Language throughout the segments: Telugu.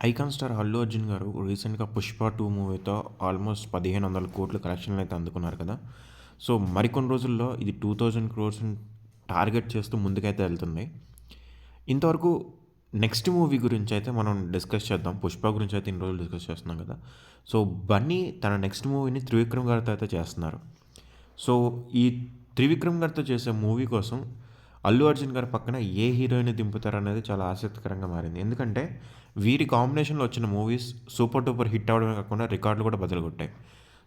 ఐకాన్ స్టార్ అల్లు అర్జున్ గారు రీసెంట్‌గా 'పుష్ప 2' మూవీతో ఆల్మోస్ట్ 1500 కోట్ల కలెక్షన్‌లయితే అందుకున్నారు కదా! సో, మరికొన్ని రోజుల్లో ఇది 2000 క్రోర్స్‌ని టార్గెట్ చేస్తూ ముందుకైతే ఎళ్తుంది. ఇంతవరకు నెక్స్ట్ మూవీ గురించయితే మనం డిస్కస్ చేద్దాం. 'పుష్ప' గురించయితే ఇన్ని రోజులు డిస్కస్ చేస్తున్నాం కదా! సో, బన్నీ తన నెక్స్ట్ మూవీని త్రివిక్రమ్ గారితో అయితే చేస్తున్నారు. సో, ఈ త్రివిక్రమ్ గారితో చేసే మూవీ కోసం అల్లు అర్జున్ గారి పక్కన ఏ హీరోయిన్‌ని దింపుతారనేది చాలా ఆసక్తికరంగా మారింది. ఎందుకంటే వీరి కాంబినేషన్‌లో వచ్చిన మూవీస్ సూపర్ డూపర్ హిట్ అవ్వడమే కాకుండా రికార్డులు కూడా బద్దలుగొట్టాయి.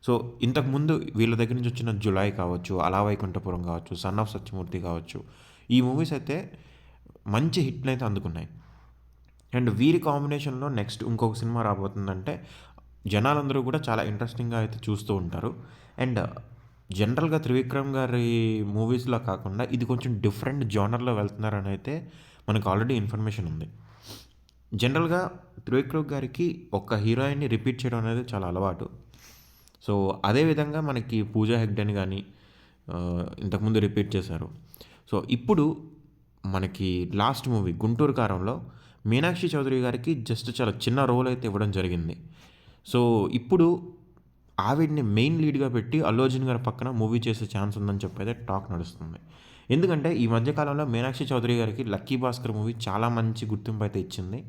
సో, ఇంతకుముందు వీళ్ళ దగ్గర నుంచి వచ్చిన 'జులాయి' కావచ్చు, 'అల వైకుంఠపురం' కావచ్చు, 'సన్ ఆఫ్ సత్యమూర్తి' కావచ్చు, ఈ మూవీస్ అయితే మంచి హిట్‌నయితే అందుకున్నాయి. అండ్ వీరి కాంబినేషన్‌లో నెక్స్ట్ ఇంకొక సినిమా రాబోతుందంటే జనాలందరూ కూడా చాలా ఇంట్రెస్టింగ్‌గా అయితే చూస్తూ ఉంటారు. అండ్ జనరల్‌గా త్రివిక్రమ్ గారి మూవీస్‌లా కాకుండా ఇది కొంచెం డిఫరెంట్ జోనర్‌లో వెళ్తున్నారని అయితే మనకు ఆల్రెడీ ఇన్ఫర్మేషన్ ఉంది. జనరల్‌గా త్రివిక్రమ్ గారికి ఒక హీరోయిన్‌ని రిపీట్ చేయడం అనేది చాలా అలవాటు. సో, అదే విధంగా మనకి 'పూజా హెగ్డేని' గాని ఇంతకుముందు రిపీట్ చేశారు. సో, ఇప్పుడు మనకి లాస్ట్ మూవీ 'గుంటూరు కారంలో' మీనాక్షి చౌదరి గారికి జస్ట్ చాలా చిన్న రోల్ అయితే ఇవ్వడం జరిగింది. సో, ఇప్పుడు ఆవిడని మెయిన్ లీడ్‌గా పెట్టి 'అల్లు అర్జున్' గారి పక్కన మూవీ చేసే ఛాన్స్ ఉందని చెప్పైతే టాక్ నడుస్తుంది. ఎందుకంటే ఈ మధ్య కాలంలో మీనాక్షి చౌదరి గారికి 'లక్కీ భాస్కర్' మూవీ చాలా మంచి గుర్తింపు అయితే ఇచ్చింది.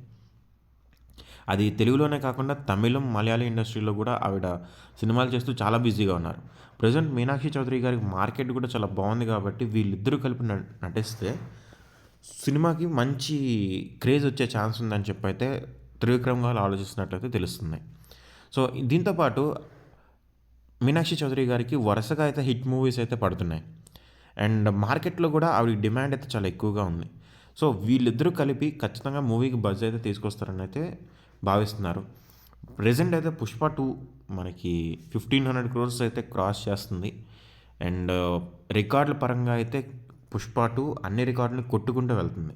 అది తెలుగులోనే కాకుండా తమిళం, మలయాళీ ఇండస్ట్రీలో కూడా ఆవిడ సినిమాలు చేస్తూ చాలా బిజీగా ఉన్నారు. ప్రెజెంట్ మీనాక్షి చౌదరి గారికి మార్కెట్ కూడా చాలా బాగుంది కాబట్టి వీళ్ళిద్దరూ కలిపి నటిస్తే సినిమాకి మంచి క్రేజ్ వచ్చే ఛాన్స్ ఉందని చెప్పైతే త్రివిక్రమ్ గారు ఆలోచిస్తున్నట్లయితే తెలుస్తుంది. సో, దీంతో పాటు మీనాక్షి చౌదరి గారికి వరుసగా అయితే హిట్ మూవీస్ అయితే పడుతున్నాయి. అండ్ మార్కెట్‌లో కూడా ఆవిడ డిమాండ్ అయితే చాలా ఎక్కువగా ఉంది. సో, వీళ్ళిద్దరూ కలిపి ఖచ్చితంగా మూవీకి బజ్ అయితే తీసుకొస్తారని అయితే భావిస్తున్నారు. ప్రెజెంట్ అయితే 'పుష్ప 2' మనకి 1500 క్రోర్స్ అయితే క్రాస్ చేస్తుంది. అండ్ రికార్డుల పరంగా అయితే 'పుష్ప 2' అన్ని రికార్డులను కొట్టుకుంటూ వెళ్తుంది.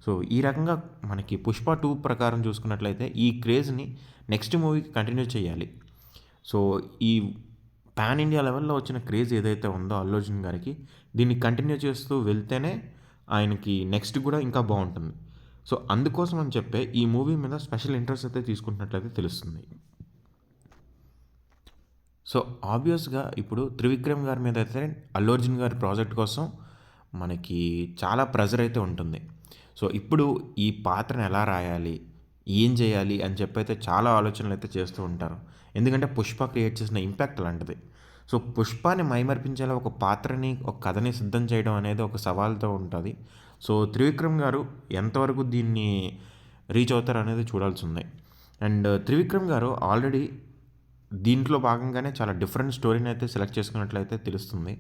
సో, ఈ రకంగా మనకి 'పుష్ప 2' ప్రకారం చూసుకున్నట్లయితే ఈ క్రేజ్‌ని నెక్స్ట్ మూవీకి కంటిన్యూ చేయాలి. సో, ఈ పాన్ ఇండియా లెవెల్‌లో వచ్చిన క్రేజ్ ఏదైతే ఉందో అల్లు అర్జున్ గారికి, దీన్ని కంటిన్యూ చేస్తూ వెళ్తేనే ఆయనకి నెక్స్ట్ కూడా ఇంకా బావుంటుంది. సో, అందుకోసం అని చెప్పే ఈ మూవీ మీద స్పెషల్ ఇంట్రెస్ట్ అయితే తీసుకుంటున్నట్లయితే తెలుస్తుంది. సో, ఆబ్వియస్‌గా ఇప్పుడు త్రివిక్రమ్ గారి మీద అయితే అల్లు అర్జున్ గారి ప్రాజెక్ట్ కోసం మనకి చాలా ప్రెషర్ అయితే ఉంటుంది. సో, ఇప్పుడు ఈ పాత్రను ఎలా రాయాలి? ఏం చేయాలి? అని చెప్పైతే చాలా ఆలోచనలైతే చేస్తూ ఉంటారు. ఎందుకంటే 'పుష్ప' క్రియేట్ చేసిన ఇంపాక్ట్ అలాంటిది. సో, 'పుష్పని' మైమరిపించేలా ఒక పాత్రని, ఒక కథని సిద్ధం చేయడం అనేది ఒక సవాల్తో ఉంటది. సో, త్రివిక్రమ్ గారు ఎంతవరకు దీన్ని రీచ్ అవుతారనేది చూడాల్సుంది. అండ్ త్రివిక్రమ్ గారు ఆల్రెడీ దీంట్లో భాగంగానే చాలా డిఫరెంట్ స్టోరీనైతే సెలెక్ట్ చేసుకున్నట్లయితే తెలుస్తుంది.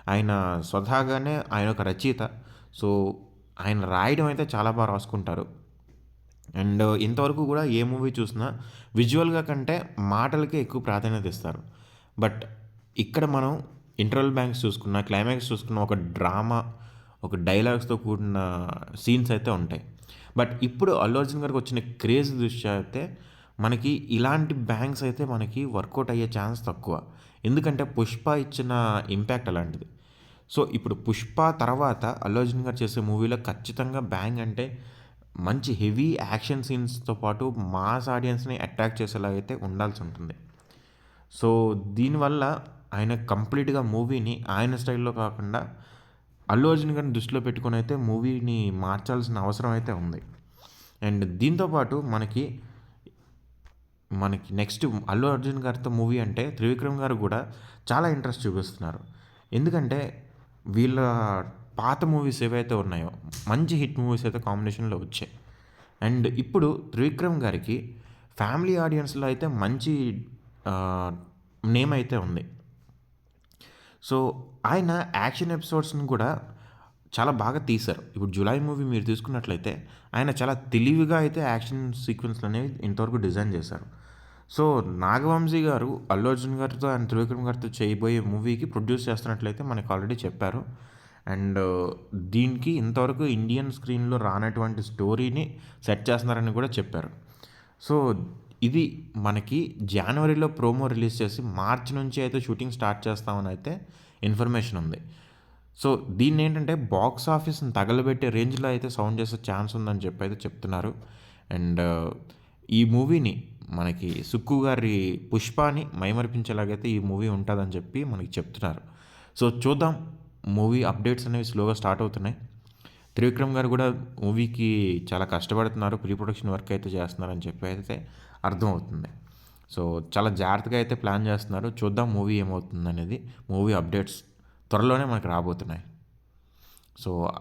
ఆయన స్వతహాగానే ఆయన ఒక రచయిత. సో, ఆయన రాయడం అయితే చాలా రాసుకుంటారు. అండ్ ఇంతవరకు కూడా ఏ మూవీ చూసినా విజువల్‌గా కంటే మాటలకే ఎక్కువ ప్రాధాన్యత ఇస్తారు. బట్ ఇక్కడ మనం ఇంటర్వల్ బ్యాంక్స్ చూసుకున్నా, క్లైమాక్స్ చూసుకున్నా ఒక డ్రామా, ఒక డైలాగ్స్‌తో కూడిన సీన్స్ అయితే ఉంటాయి. బట్ ఇప్పుడు అల్లు అర్జున్ గారికి వచ్చిన క్రేజ్ దృష్ట్యా అయితే మనకి ఇలాంటి బ్యాంగ్స్ అయితే మనకి వర్కౌట్ అయ్యే ఛాన్స్ తక్కువ. ఎందుకంటే 'పుష్ప' ఇచ్చిన ఇంపాక్ట్ అలాంటిది. సో, ఇప్పుడు 'పుష్ప' తర్వాత అల్లు అర్జున్ గారు చేసే మూవీలో ఖచ్చితంగా బ్యాంగ్ అంటే మంచి హెవీ యాక్షన్ సీన్స్‌తో పాటు మాస్ ఆడియన్స్‌ని అట్రాక్ట్ చేసేలాగా అయితే ఉండాల్సుంటుంది. సో, దీనివల్ల ఆయన కంప్లీట్‌గా మూవీని ఆయన స్టైల్‌లో కాకుండా అల్లు అర్జున్ గారిని దృష్టిలో పెట్టుకొనైతే మూవీని మార్చాల్సిన అవసరం అయితే ఉంది. అండ్ దీంతో పాటు మనకి నెక్స్ట్ అల్లు అర్జున్ గారితో మూవీ అంటే త్రివిక్రమ్ గారు కూడా చాలా ఇంట్రెస్ట్ చూపిస్తున్నారు. ఎందుకంటే వీళ్ళ పాత మూవీస్ ఏవైతే ఉన్నాయో మంచి హిట్ మూవీస్ అయితే కాంబినేషన్‌లో వచ్చాయి. అండ్ ఇప్పుడు త్రివిక్రమ్ గారికి ఫ్యామిలీ ఆడియన్స్‌లో అయితే మంచి ఆహ్, నేమ్ అయితే ఉంది. సో, ఆయన యాక్షన్ ఎపిసోడ్స్‌ని కూడా చాలా బాగా తీశారు. ఇప్పుడు 'జులాయి' మూవీ మీరు తీసుకున్నట్లయితే ఆయన చాలా తెలివిగా అయితే యాక్షన్ సీక్వెన్స్‌లనేవి ఇంతవరకు డిజైన్ చేశారు. సో, నాగవంశీ గారు అల్లు అర్జున్ గారితో అండ్ త్రివిక్రమ్ గారితో చేయబోయే మూవీకి ప్రొడ్యూస్ చేస్తున్నట్లయితే మనకు ఆల్రెడీ చెప్పారు. అండ్ దీనికి ఇంతవరకు ఇండియన్ స్క్రీన్‌లో రానటువంటి స్టోరీని సెట్ చేస్తున్నారని కూడా చెప్పారు. సో, ఇది మనకి జనవరిలో ప్రోమో రిలీజ్ చేసి మార్చ్ నుంచి అయితే షూటింగ్ స్టార్ట్ చేస్తామని అయితే ఇన్ఫర్మేషన్ ఉంది. సో, దీన్నేంటంటే బాక్స్ ఆఫీస్‌ని తగలబెట్టే రేంజ్‌లో అయితే సౌండ్ చేసే ఛాన్స్ ఉందని చెప్పైతే చెప్తున్నారు. అండ్ ఈ మూవీని మనకి సుక్కు గారి 'పుష్పని' మైమరిపించేలాగైతే ఈ మూవీ ఉంటదని చెప్పి మనకి చెప్తున్నారు. సో చూద్దాం. మూవీ అప్డేట్స్ అనేవి స్లోగా స్టార్ట్ అవుతున్నాయి. త్రివిక్రమ్ గారు కూడా మూవీకి చాలా కష్టపడుతున్నారు. ప్రీ ప్రొడక్షన్ వర్క్ అయితే చేస్తున్నారని చెప్పి అయితే అర్థమవుతుంది. సో చాలా జాగ్రత్తగా అయితే ప్లాన్ చేస్తున్నారు. చూద్దాం మూవీ ఏమవుతుందనేది. మూవీ అప్డేట్స్ త్వరలోనే మనకు రాబోతున్నాయి. సో